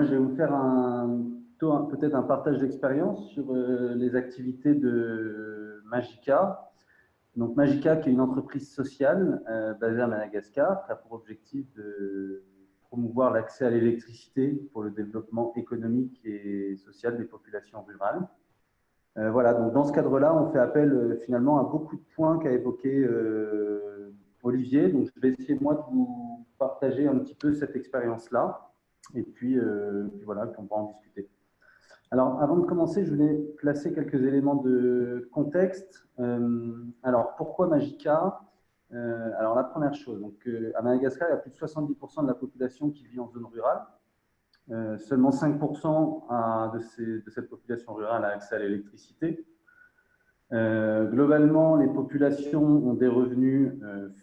moi, je vais vous faire peut-être un partage d'expérience sur les activités de Magica. Donc, Magica, qui est une entreprise sociale basée à Madagascar, qui a pour objectif de promouvoir l'accès à l'électricité pour le développement économique et social des populations rurales. Voilà, donc dans ce cadre-là, on fait appel finalement à beaucoup de points qu'a évoqué Olivier. Donc, je vais essayer, moi, de vous partager un petit peu cette expérience-là. Et puis voilà, puis on va en discuter. Alors, avant de commencer, je voulais placer quelques éléments de contexte. Alors, pourquoi Magica? Alors, la première chose, donc, à Madagascar, il y a plus de 70% de la population qui vit en zone rurale. Seulement 5% de cette population rurale a accès à l'électricité. Globalement, les populations ont des revenus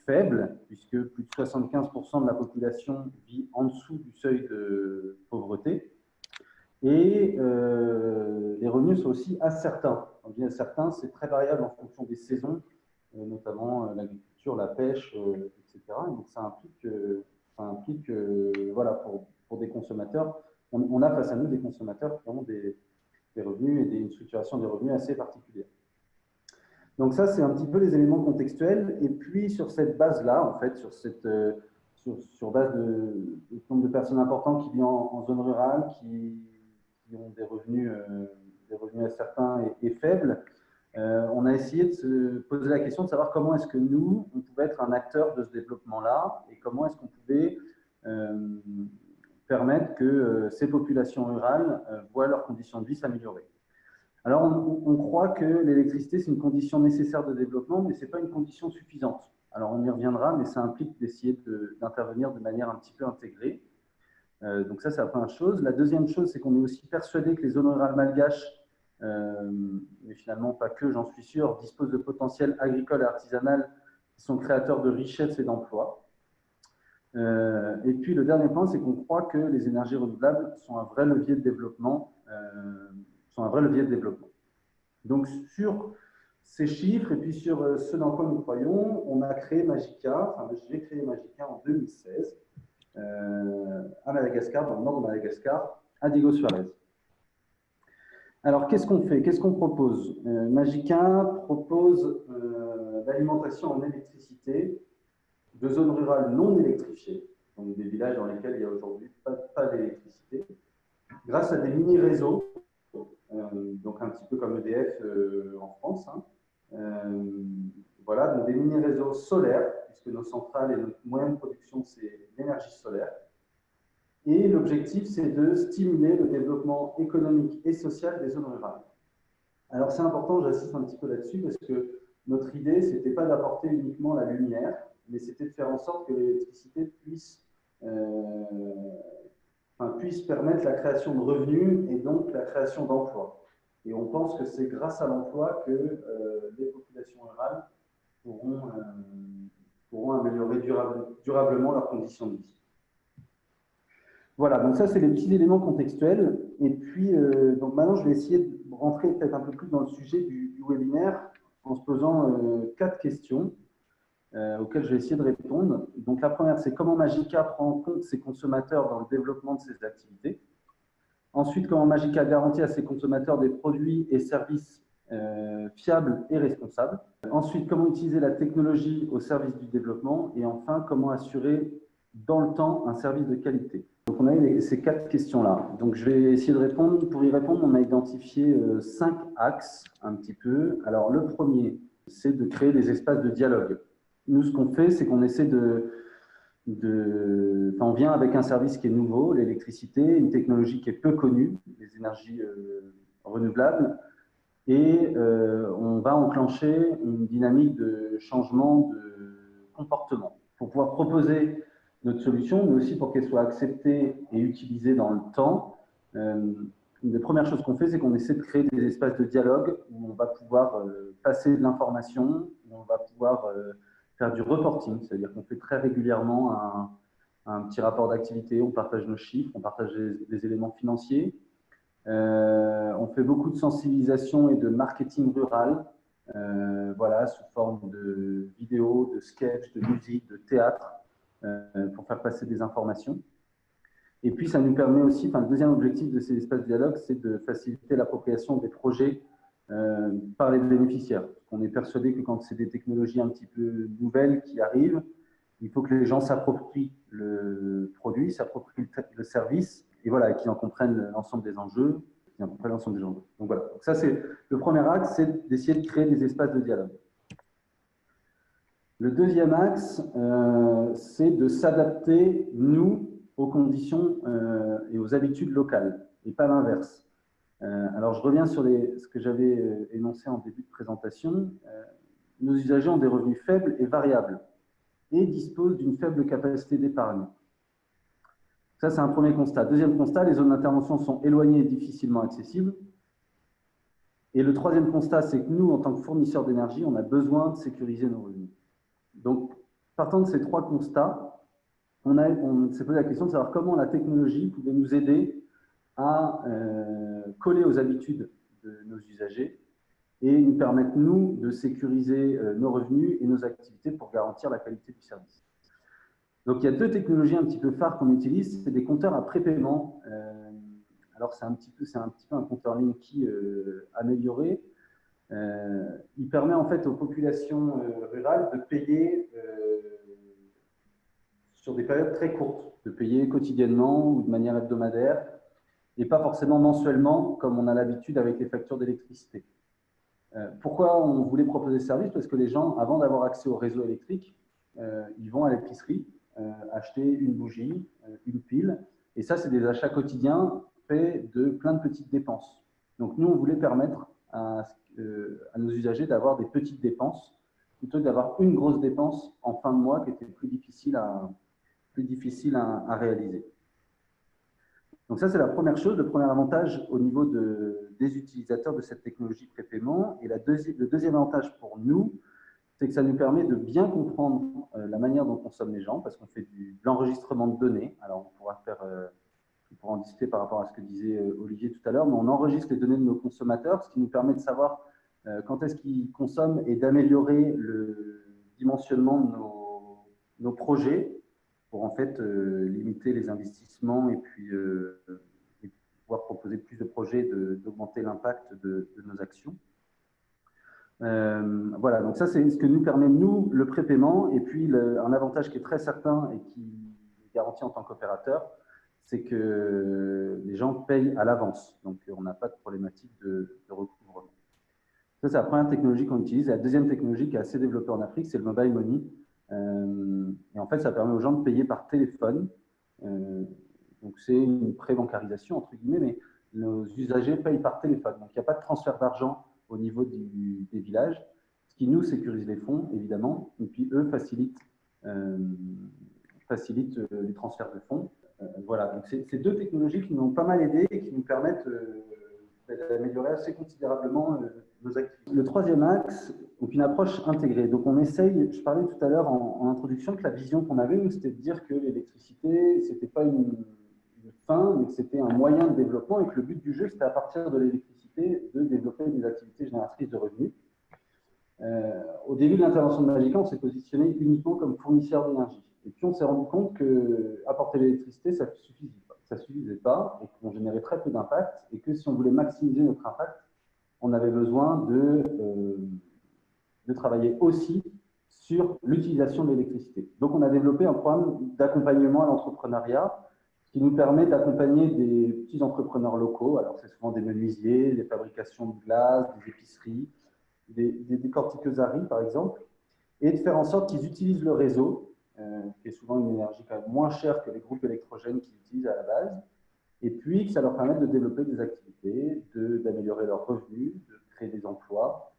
faibles, puisque plus de 75% de la population vit en dessous du seuil de pauvreté. Et les revenus sont aussi incertains. Quand je dis incertains, c'est très variable en fonction des saisons, notamment l'agriculture, la pêche, etc. Et donc ça implique voilà, pour des consommateurs, on a face à nous des consommateurs qui ont des revenus et une structuration des revenus assez particulière. Donc ça, c'est un petit peu les éléments contextuels. Et puis, sur cette base-là, en fait, sur base de nombre de personnes importantes qui vivent en zone rurale, qui ont des revenus incertains et faibles, on a essayé de se poser la question de savoir comment est-ce que nous, on pouvait être un acteur de ce développement-là et comment est-ce qu'on pouvait permettre que ces populations rurales voient leurs conditions de vie s'améliorer. Alors, on croit que l'électricité, c'est une condition nécessaire de développement, mais ce n'est pas une condition suffisante. Alors, on y reviendra, mais ça implique d'essayer d'intervenir de manière un petit peu intégrée. Donc ça, c'est la première chose. La deuxième chose, c'est qu'on est aussi persuadé que les zones rurales malgaches, mais finalement pas que, j'en suis sûr, disposent de potentiel agricole et artisanal qui sont créateurs de richesses et d'emplois. Et puis, le dernier point, c'est qu'on croit que les énergies renouvelables sont un vrai levier de développement. Donc, sur ces chiffres et puis sur ce dans quoi nous croyons, on a créé Magica, enfin, j'ai créé Magica en 2016 à Madagascar, dans le nord de Madagascar, à Diego Suarez. Alors, qu'est-ce qu'on fait? Qu'est-ce qu'on propose? Magica propose l'alimentation en électricité de zones rurales non électrifiées, donc des villages dans lesquels il n'y a aujourd'hui pas d'électricité, grâce à des mini-réseaux, donc un petit peu comme EDF en France. Voilà, donc des mini-réseaux solaires, puisque nos centrales et notre moyen de production, c'est l'énergie solaire. Et l'objectif, c'est de stimuler le développement économique et social des zones rurales. Alors, c'est important, j'insiste un petit peu là-dessus, parce que notre idée, ce n'était pas d'apporter uniquement la lumière, mais c'était de faire en sorte que l'électricité puisse permettre la création de revenus et donc la création d'emplois. Et on pense que c'est grâce à l'emploi que les populations rurales pourront améliorer durablement leurs conditions de vie. Voilà, donc ça, c'est les petits éléments contextuels. Et puis, donc maintenant, je vais essayer de rentrer peut-être un peu plus dans le sujet du webinaire en se posant 4 questions auxquelles je vais essayer de répondre. Donc, la première, c'est comment Magica prend en compte ses consommateurs dans le développement de ses activités. Ensuite, comment Magica garantit à ses consommateurs des produits et services fiables et responsables. Ensuite, comment utiliser la technologie au service du développement. Et enfin, comment assurer dans le temps un service de qualité. Donc, on a eu ces 4 questions-là. Donc, je vais essayer de répondre. Pour y répondre, on a identifié 5 axes un petit peu. Alors, le premier, c'est de créer des espaces de dialogue. Nous, ce qu'on fait, c'est qu'on essaie on vient avec un service qui est nouveau, l'électricité, une technologie qui est peu connue, les énergies renouvelables, et on va enclencher une dynamique de changement de comportement pour pouvoir proposer notre solution, mais aussi pour qu'elle soit acceptée et utilisée dans le temps. Une des premières choses qu'on fait, c'est qu'on essaie de créer des espaces de dialogue où on va pouvoir passer de l'information, où on va pouvoir faire du reporting, c'est-à-dire qu'on fait très régulièrement un petit rapport d'activité, on partage nos chiffres, on partage des éléments financiers. On fait beaucoup de sensibilisation et de marketing rural, voilà, sous forme de vidéos, de sketchs, de musique, de théâtre, pour faire passer des informations. Et puis, ça nous permet aussi, le deuxième objectif de ces espaces de dialogue, c'est de faciliter l'appropriation des projets par les bénéficiaires. On est persuadé que quand c'est des technologies un petit peu nouvelles qui arrivent, il faut que les gens s'approprient le produit, s'approprient le service, et voilà, qu'ils en comprennent l'ensemble des enjeux, qu'ils en comprennent l'ensemble des enjeux. Donc voilà. Donc ça, c'est le premier axe, c'est d'essayer de créer des espaces de dialogue. Le deuxième axe, c'est de s'adapter, nous, aux conditions et aux habitudes locales, et pas l'inverse. Alors, je reviens sur ce que j'avais énoncé en début de présentation. Nos usagers ont des revenus faibles et variables et disposent d'une faible capacité d'épargne. Ça, c'est un premier constat. Deuxième constat, les zones d'intervention sont éloignées et difficilement accessibles. Et le troisième constat, c'est que nous, en tant que fournisseurs d'énergie, on a besoin de sécuriser nos revenus. Donc, partant de ces trois constats, on s'est posé la question de savoir comment la technologie pouvait nous aider à coller aux habitudes de nos usagers et nous permettre, nous, de sécuriser nos revenus et nos activités pour garantir la qualité du service. Donc, il y a deux technologies un petit peu phares qu'on utilise, c'est des compteurs à prépaiement. Alors, c'est un petit peu un compteur Linky amélioré. Il permet en fait aux populations rurales de payer sur des périodes très courtes, de payer quotidiennement ou de manière hebdomadaire, et pas forcément mensuellement, comme on a l'habitude avec les factures d'électricité. Pourquoi on voulait proposer ce service? Parce que les gens, avant d'avoir accès au réseau électrique, ils vont à l'épicerie, acheter une bougie, une pile, et ça, c'est des achats quotidiens faits de plein de petites dépenses. Donc, nous, on voulait permettre à nos usagers d'avoir des petites dépenses, plutôt que d'avoir une grosse dépense en fin de mois qui était plus difficile à réaliser. Donc ça, c'est la première chose, le premier avantage au niveau des utilisateurs de cette technologie prépaiement. Et le deuxième avantage pour nous, c'est que ça nous permet de bien comprendre la manière dont consomment les gens, parce qu'on fait de l'enregistrement de données. Alors, on pourra en discuter par rapport à ce que disait Olivier tout à l'heure, mais on enregistre les données de nos consommateurs, ce qui nous permet de savoir quand est-ce qu'ils consomment et d'améliorer le dimensionnement de nos projets pour en fait limiter les investissements et puis pouvoir proposer plus de projets, d'augmenter l'impact de nos actions. Voilà, donc ça c'est ce que nous permet, nous, le prépaiement. Et puis un avantage qui est très certain et qui est garanti en tant qu'opérateur, c'est que les gens payent à l'avance. Donc on n'a pas de problématique de recouvrement. Ça, c'est la première technologie qu'on utilise. Et la deuxième technologie qui est assez développée en Afrique, c'est le mobile money. Et en fait, ça permet aux gens de payer par téléphone. Donc, c'est une pré-bancarisation, entre guillemets, mais nos usagers payent par téléphone. Donc, il n'y a pas de transfert d'argent au niveau des villages, ce qui nous sécurise les fonds, évidemment, et puis eux facilitent les transferts de fonds. Voilà, donc c'est deux technologies qui nous ont pas mal aidés et qui nous permettent d'améliorer assez considérablement nos activités. Le troisième axe, donc une approche intégrée. Donc on essaye, je parlais tout à l'heure en introduction que la vision qu'on avait, c'était de dire que l'électricité, ce n'était pas une fin, mais que c'était un moyen de développement et que le but du jeu, c'était à partir de l'électricité de développer des activités génératrices de revenus. Au début de l'intervention de Magica, on s'est positionné uniquement comme fournisseur d'énergie. Et puis on s'est rendu compte qu'apporter l'électricité, ça ne suffisait pas et qu'on générait très peu d'impact et que si on voulait maximiser notre impact, on avait besoin de travailler aussi sur l'utilisation de l'électricité. Donc on a développé un programme d'accompagnement à l'entrepreneuriat qui nous permet d'accompagner des petits entrepreneurs locaux. Alors c'est souvent des menuisiers, des fabrications de glace, des épiceries, des décortiqueuses à riz par exemple, et de faire en sorte qu'ils utilisent le réseau, qui est souvent une énergie quand même moins chère que les groupes électrogènes qu'ils utilisent à la base, et puis que ça leur permette de développer des activités, d'améliorer leurs revenus, de créer des emplois,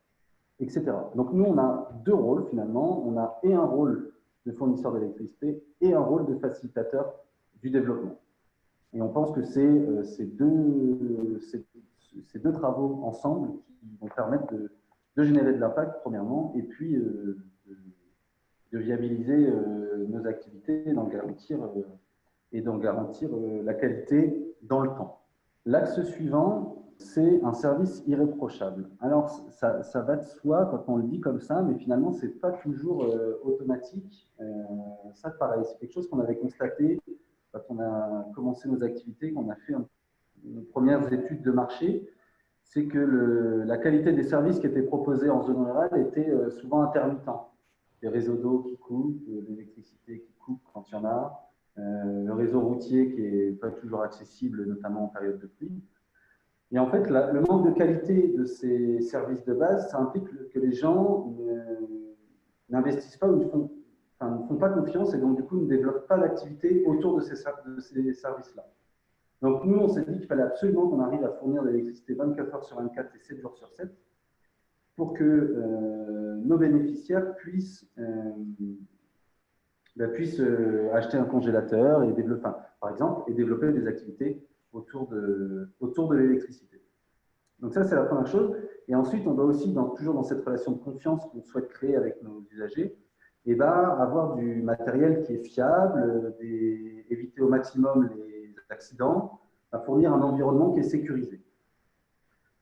etc. Donc nous, on a deux rôles finalement. On a et un rôle de fournisseur d'électricité et un rôle de facilitateur du développement. Et on pense que c'est ces deux travaux ensemble qui vont permettre de générer de l'impact, premièrement, et puis de viabiliser nos activités et d'en garantir la qualité dans le temps. L'axe suivant, c'est un service irréprochable. Alors, ça va de soi quand on le dit comme ça, mais finalement, ce n'est pas toujours automatique. Ça, pareil, c'est quelque chose qu'on avait constaté quand on a commencé nos activités, qu'on a fait nos premières études de marché, c'est que la qualité des services qui étaient proposés en zone rurale était souvent intermittent. Les réseaux d'eau qui coupent, l'électricité qui coupe quand il y en a, le réseau routier qui n'est pas toujours accessible, notamment en période de pluie. Et en fait, le manque de qualité de ces services de base, ça implique que les gens n'investissent pas ou ne font pas confiance et donc du coup ne développent pas d'activité autour de ces services-là. Donc nous, on s'est dit qu'il fallait absolument qu'on arrive à fournir de l'électricité 24 heures sur 24 et 7 jours sur 7 pour que nos bénéficiaires puissent acheter un congélateur et développer, par exemple, et développer des activités autour de l'électricité. Donc ça, c'est la première chose. Et ensuite, on doit aussi, toujours dans cette relation de confiance qu'on souhaite créer avec nos usagers, avoir du matériel qui est fiable, éviter au maximum les accidents, fournir un environnement qui est sécurisé.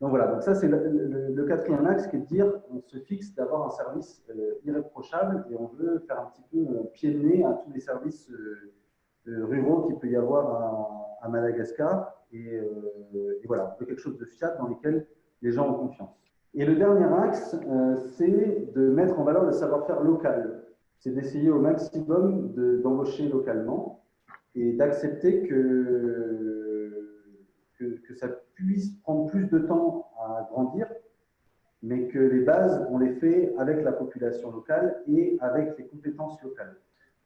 Donc voilà, donc ça c'est le quatrième axe qui est de dire on se fixe d'avoir un service irréprochable et on veut faire un petit peu pied de nez à tous les services ruraux qu'il peut y avoir à Madagascar et voilà, on veut quelque chose de fiable dans lequel les gens ont confiance. Et le dernier axe, c'est de mettre en valeur le savoir-faire local. C'est d'essayer au maximum d'embaucher localement et d'accepter que ça puisse prendre plus de temps à grandir, mais que les bases, on les fait avec la population locale et avec les compétences locales.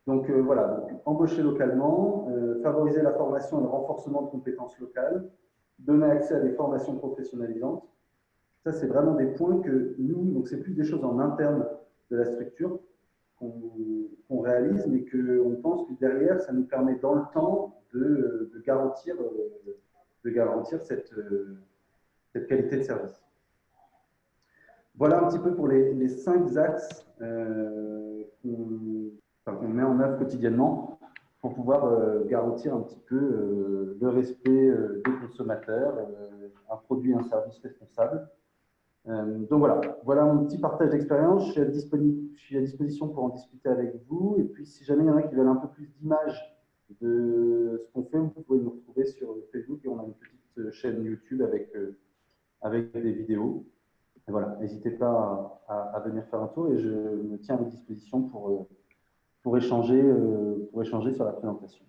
Donc voilà, donc, embaucher localement, favoriser la formation et le renforcement de compétences locales, donner accès à des formations professionnalisantes. Ça, c'est vraiment des points que nous, donc c'est plus des choses en interne de la structure qu'on réalise, mais qu'on pense que derrière, ça nous permet dans le temps de garantir cette qualité de service. Voilà un petit peu pour les 5 axes qu'on met en œuvre quotidiennement pour pouvoir garantir un petit peu le respect des consommateurs, un produit et un service responsable. Donc voilà mon petit partage d'expérience. Je suis à disposition pour en discuter avec vous. Et puis, si jamais il y en a qui veulent un peu plus d'images de ce qu'on fait, vous pouvez nous retrouver sur Facebook et on a une petite chaîne YouTube avec des vidéos. Et voilà, n'hésitez pas à venir faire un tour et je me tiens à votre disposition pour échanger sur la présentation.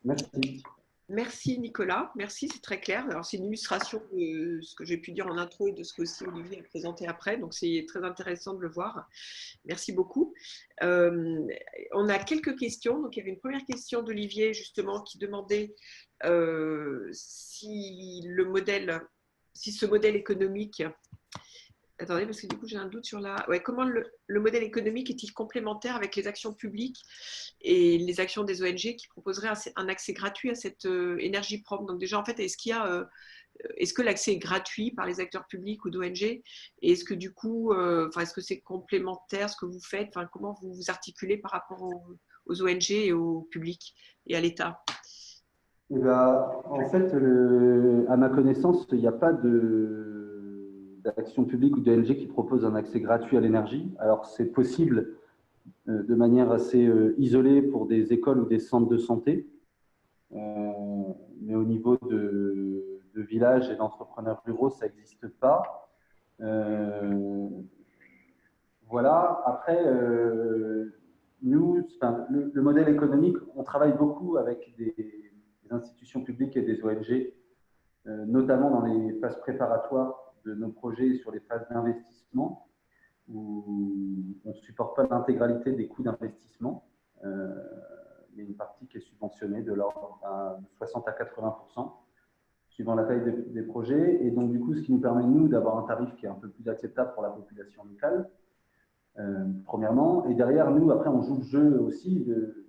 Merci. Merci Nicolas, merci, c'est très clair. Alors c'est une illustration de ce que j'ai pu dire en intro et de ce que aussi Olivier a présenté après, donc c'est très intéressant de le voir. Merci beaucoup. On a quelques questions. Donc il y avait une première question d'Olivier justement qui demandait si ce modèle économique. Attendez, parce que du coup, j'ai un doute sur comment le modèle économique est-il complémentaire avec les actions publiques et les actions des ONG qui proposeraient un accès gratuit à cette énergie propre. Donc déjà, en fait, est-ce que l'accès est gratuit par les acteurs publics ou d'ONG? Et est-ce que du coup, est-ce que c'est complémentaire ce que vous faites? Comment vous vous articulez par rapport aux ONG et au public et à l'État? Eh ben, en fait, à ma connaissance, il n'y a pas d'action publique ou d'ONG qui propose un accès gratuit à l'énergie. Alors, c'est possible de manière assez isolée pour des écoles ou des centres de santé, mais au niveau de villages et d'entrepreneurs ruraux, ça n'existe pas. Voilà. Après, nous, le modèle économique, on travaille beaucoup avec des institutions publiques et des ONG, notamment dans les phases préparatoires de nos projets sur les phases d'investissement, où on ne supporte pas l'intégralité des coûts d'investissement. Il y a une partie qui est subventionnée de l'ordre de 60 à 80%, suivant la taille des projets. Et donc, du coup, ce qui nous permet, nous, d'avoir un tarif qui est un peu plus acceptable pour la population locale, premièrement. Et derrière, nous, après, on joue le jeu aussi de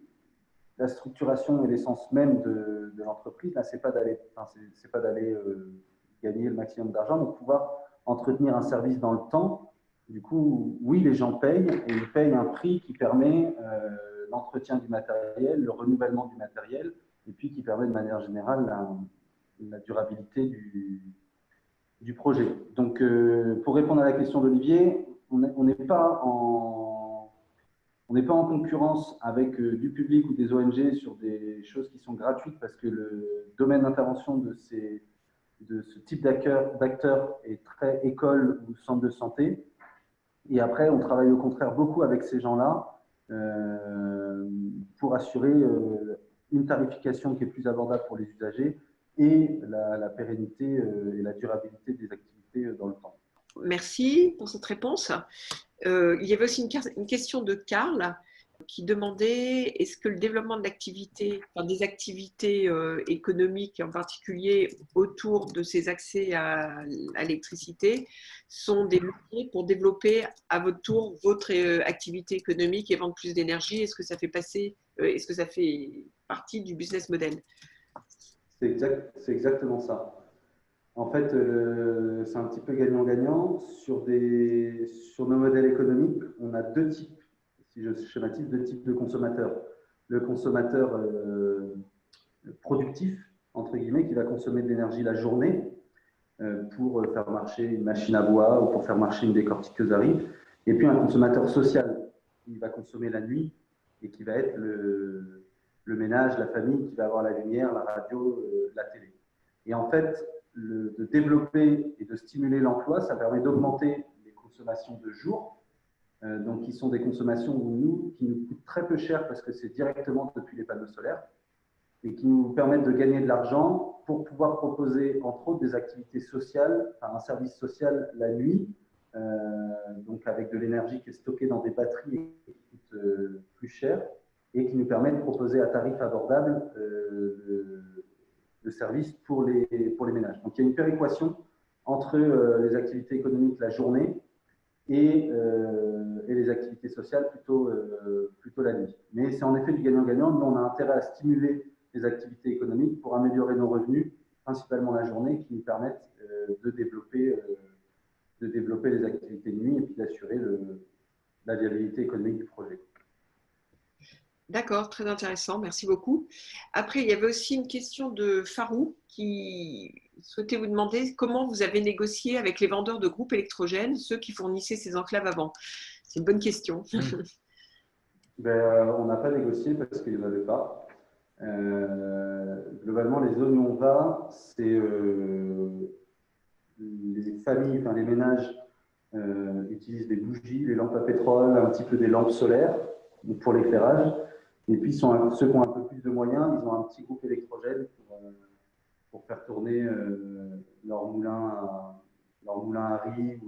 la structuration et l'essence même de l'entreprise. Là, ce n'est pas d'aller gagner le maximum d'argent, mais de pouvoir entretenir un service dans le temps. Du coup, oui, les gens payent, et ils payent un prix qui permet l'entretien du matériel, le renouvellement du matériel, et puis qui permet de manière générale la durabilité du projet. Donc, pour répondre à la question d'Olivier, on n'est pas On n'est pas en concurrence avec du public ou des ONG sur des choses qui sont gratuites parce que le domaine d'intervention de ce type d'acteurs est très école ou centre de santé. Et après, on travaille au contraire beaucoup avec ces gens-là pour assurer une tarification qui est plus abordable pour les usagers et la pérennité et la durabilité des activités dans le temps. Merci pour cette réponse. Il y avait aussi une question de Karl qui demandait est-ce que le développement de l'activité, enfin, des activités économiques en particulier autour de ces accès à l'électricité sont des leviers pour développer à votre tour votre activité économique et vendre plus d'énergie. Est-ce que ça fait partie du business model? C'est exactement ça. En fait, c'est un petit peu gagnant-gagnant. Sur nos modèles économiques, on a deux types, si je schématise, deux types de consommateurs. Le consommateur productif, entre guillemets, qui va consommer de l'énergie la journée pour faire marcher une machine à bois ou pour faire marcher une décortiqueuse à riz. Et puis un consommateur social, qui va consommer la nuit et qui va être le ménage, la famille, qui va avoir la lumière, la radio, la télé. Et en fait, de développer et de stimuler l'emploi, ça permet d'augmenter les consommations de jour, donc qui sont des consommations qui nous coûtent très peu cher parce que c'est directement depuis les panneaux solaires et qui nous permettent de gagner de l'argent pour pouvoir proposer, entre autres, des activités sociales, enfin, un service social la nuit, donc avec de l'énergie qui est stockée dans des batteries et qui coûte plus cher et qui nous permet de proposer à tarif abordable de services pour les ménages. Donc il y a une péréquation entre les activités économiques la journée et les activités sociales plutôt la nuit. Mais c'est en effet du gagnant-gagnant. Nous, on a intérêt à stimuler les activités économiques pour améliorer nos revenus, principalement la journée, qui nous permettent de développer les activités de nuit et puis d'assurer la viabilité économique du projet. D'accord, très intéressant, merci beaucoup. Après, il y avait aussi une question de Farou qui souhaitait vous demander comment vous avez négocié avec les vendeurs de groupes électrogènes, ceux qui fournissaient ces enclaves avant. C'est une bonne question. On n'a pas négocié parce qu'il n'y en avait pas. Globalement, les zones où on va, c'est les familles, enfin les ménages utilisent des bougies, des lampes à pétrole, un petit peu des lampes solaires pour l'éclairage. Et puis, ceux qui ont un peu plus de moyens, ils ont un petit groupe électrogène pour faire tourner leur moulin à riz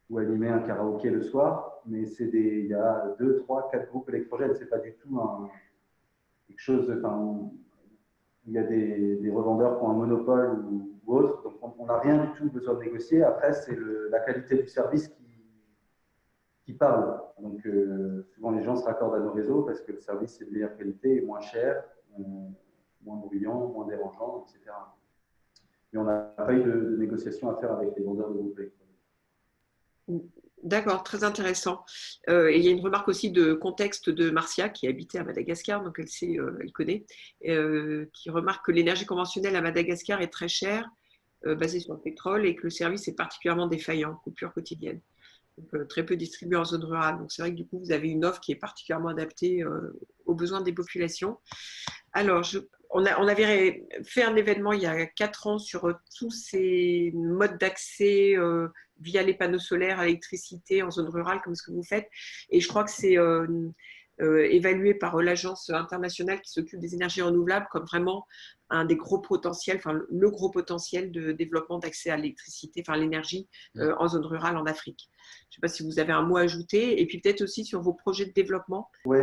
ou animer un karaoké le soir. Mais il y a 2, 3, 4 groupes électrogènes. Ce n'est pas du tout quelque chose. Il y a des revendeurs qui ont un monopole ou autre. Donc, on n'a rien du tout besoin de négocier. Après, c'est la qualité du service qui parle. Donc, souvent, les gens se raccordent à nos réseaux parce que le service est de meilleure qualité et moins cher, moins bruyant, moins dérangeant, etc. Mais on n'a pas eu de négociation à faire avec les vendeurs de groupes électroniques. D'accord, très intéressant. Et il y a une remarque aussi de contexte de Marcia, qui habitait à Madagascar, donc elle connaît, qui remarque que l'énergie conventionnelle à Madagascar est très chère, basée sur le pétrole, et que le service est particulièrement défaillant, coupure quotidienne. Donc, très peu distribué en zone rurale. Donc c'est vrai que du coup, vous avez une offre qui est particulièrement adaptée aux besoins des populations. Alors, on avait fait un événement il y a 4 ans sur tous ces modes d'accès via les panneaux solaires à l'électricité en zone rurale, comme ce que vous faites. Et je crois que c'est évalué par l'Agence internationale qui s'occupe des énergies renouvelables comme vraiment un des gros potentiels, enfin le gros potentiel de développement d'accès à l'électricité, enfin l'énergie en zone rurale en Afrique. Je ne sais pas si vous avez un mot à ajouter, et puis peut-être aussi sur vos projets de développement. Oui,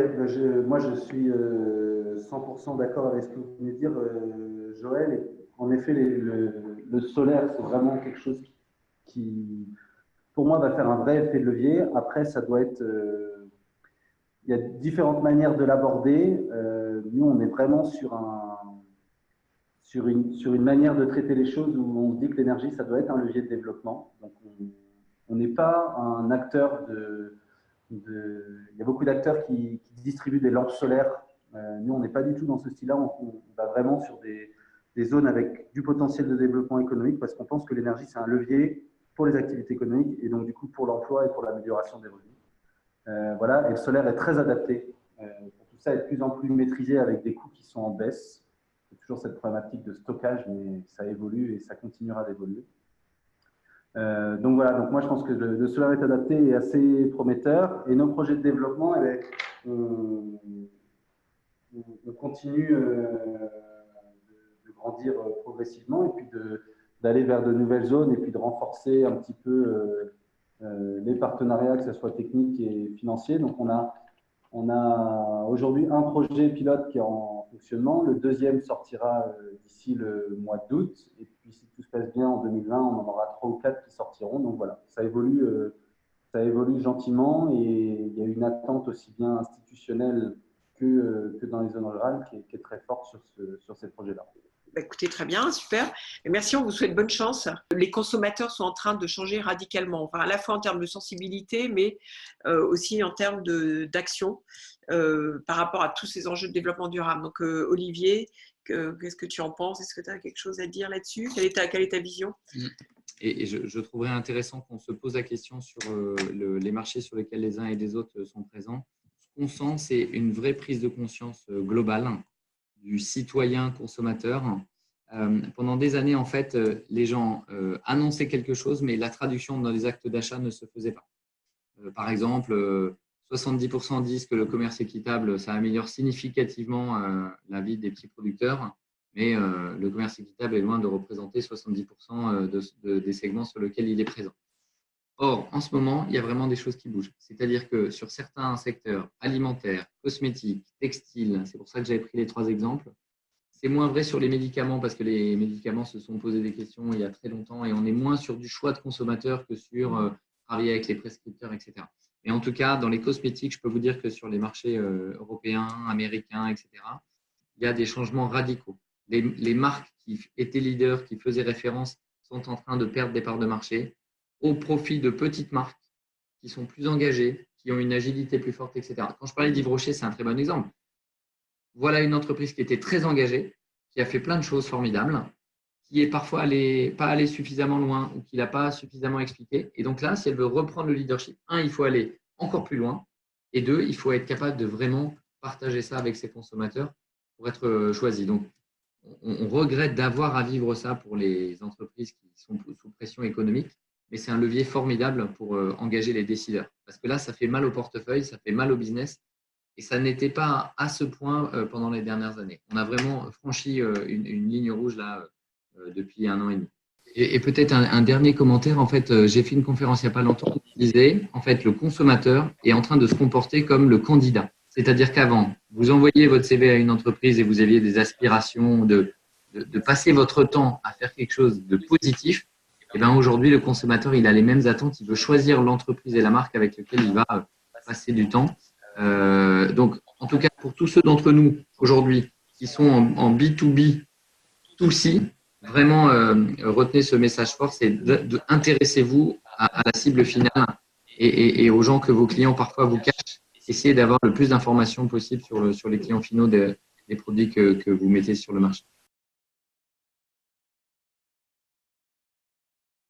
moi je suis 100% d'accord avec ce que vous venez de dire, Joël. Et en effet, le solaire, c'est vraiment quelque chose qui, pour moi, va faire un vrai effet de levier. Après, ça doit être. Il y a différentes manières de l'aborder. Nous, on est vraiment sur une manière de traiter les choses où on se dit que l'énergie, ça doit être un levier de développement. Donc, on n'est pas un acteur il y a beaucoup d'acteurs qui distribuent des lampes solaires. Nous, on n'est pas du tout dans ce style-là. On va vraiment sur des zones avec du potentiel de développement économique parce qu'on pense que l'énergie, c'est un levier pour les activités économiques et donc du coup pour l'emploi et pour l'amélioration des revenus. Voilà, et le solaire est très adapté pour tout ça, est de plus en plus maîtrisé avec des coûts qui sont en baisse. C'est toujours cette problématique de stockage, mais ça évolue et ça continuera d'évoluer. Donc voilà, donc moi je pense que le solaire est adapté et assez prometteur. Et nos projets de développement, on continue de grandir progressivement et puis d'aller vers de nouvelles zones et puis de renforcer un petit peu les partenariats, que ce soit techniques et financiers. Donc on a aujourd'hui un projet pilote qui est en fonctionnement. Le deuxième sortira d'ici le mois d'août. Et puis, si tout se passe bien, en 2020, on en aura 3 ou 4 qui sortiront. Donc voilà, ça évolue gentiment et il y a une attente aussi bien institutionnelle que dans les zones rurales qui est très forte sur ces projets-là. Écoutez, très bien, super. Et merci, on vous souhaite bonne chance. Les consommateurs sont en train de changer radicalement, enfin, à la fois en termes de sensibilité, mais aussi en termes d'action par rapport à tous ces enjeux de développement durable. Donc, Olivier, qu'est-ce que tu en penses? Est-ce que tu as quelque chose à dire là-dessus? Quelle est ta vision? Et je trouverais intéressant qu'on se pose la question sur les marchés sur lesquels les uns et les autres sont présents. Ce qu'on sent, c'est une vraie prise de conscience globale du citoyen consommateur. Pendant des années, en fait, les gens annonçaient quelque chose, mais la traduction dans les actes d'achat ne se faisait pas. Par exemple, 70% disent que le commerce équitable, ça améliore significativement la vie des petits producteurs, mais le commerce équitable est loin de représenter 70% des segments sur lesquels il est présent. Or, en ce moment, il y a vraiment des choses qui bougent. C'est-à-dire que sur certains secteurs alimentaires, cosmétiques, textiles, c'est pour ça que j'avais pris les 3 exemples, c'est moins vrai sur les médicaments parce que les médicaments se sont posés des questions il y a très longtemps et on est moins sur du choix de consommateur que sur travailler avec les prescripteurs, etc. Mais en tout cas, dans les cosmétiques, je peux vous dire que sur les marchés européens, américains, etc., il y a des changements radicaux. Les marques qui étaient leaders, qui faisaient référence, sont en train de perdre des parts de marché au profit de petites marques qui sont plus engagées, qui ont une agilité plus forte, etc. Quand je parlais d'Yves Rocher, c'est un très bon exemple. Voilà une entreprise qui était très engagée, qui a fait plein de choses formidables, qui est parfois pas allée suffisamment loin ou qui ne l'a pas suffisamment expliqué. Et donc là, si elle veut reprendre le leadership, il faut aller encore plus loin. Et 2, il faut être capable de vraiment partager ça avec ses consommateurs pour être choisi. Donc, on regrette d'avoir à vivre ça pour les entreprises qui sont sous pression économique, mais c'est un levier formidable pour engager les décideurs. Parce que là, ça fait mal au portefeuille, ça fait mal au business. Et ça n'était pas à ce point pendant les dernières années. On a vraiment franchi une ligne rouge là depuis 1 an et demi. Et peut-être un dernier commentaire. En fait, j'ai fait une conférence il n'y a pas longtemps qui disait, en fait, le consommateur est en train de se comporter comme le candidat. C'est-à-dire qu'avant, vous envoyiez votre CV à une entreprise et vous aviez des aspirations de passer votre temps à faire quelque chose de positif. Et bien aujourd'hui, le consommateur, il a les mêmes attentes. Il veut choisir l'entreprise et la marque avec laquelle il va passer du temps. Donc, en tout cas, pour tous ceux d'entre nous aujourd'hui qui sont en B2B, 2C, vraiment retenez ce message fort, c'est intéressez-vous à la cible finale et aux gens que vos clients parfois vous cachent. Essayez d'avoir le plus d'informations possible sur les clients finaux des produits que vous mettez sur le marché.